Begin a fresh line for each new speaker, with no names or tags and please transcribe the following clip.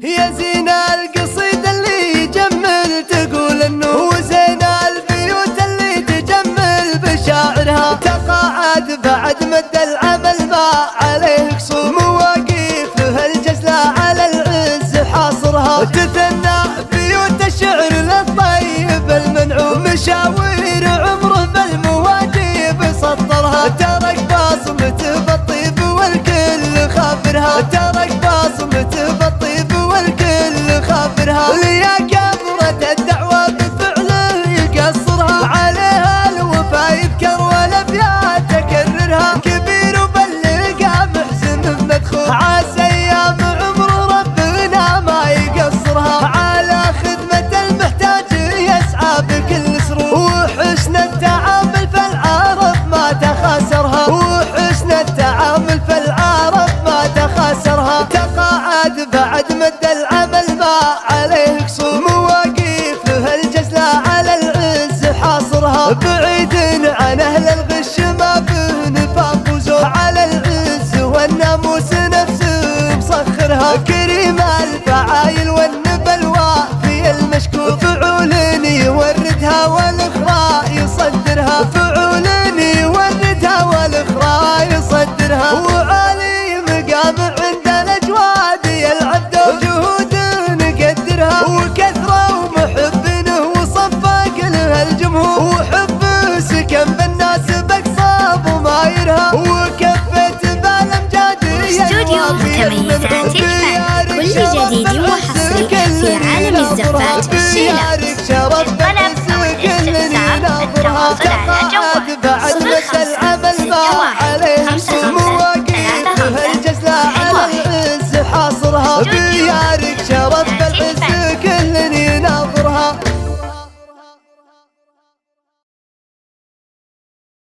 يا زين القصيد اللي يجمل تقول انه وزين البيوت اللي تجمل بشاعرها. تقاعد بعد مد العمل ما عليه قصور، مواقيف له الجزلة على العز حاصرها. تثنى بيوت الشعر للطيب المنعوم، مشاوير عمره بالمواجيب سطرها. ترك بصمته بالطيب والكل خابرها، ترك بصمته بالطيب والكل خابرها. ليا كبرة الدعوة بفعله يقصرها، عليها الوفا يذكر والابيات تكررها. كبير وبلغ محزن بمدخول، عسى ايام عمر ربنا ما يقصرها. على خدمة المحتاج يسعى بكل سرور، وحسن التعامل فالعارف ما تخاسرها، وحسن التعامل فالعارف ما تخاسرها. تقاعد بعد مد العمل ما عليه قصور، مواقيف له الجزلة على العز حاصرها. بعيد عن اهل الغش ما به نفاق وزور، على العز والناموس نفسه مسخرها. كريم الفعايل والنبلوى في المشكور، فعول يوردها والاخرى يصدرها، فعول يوردها والاخرى يصدرها.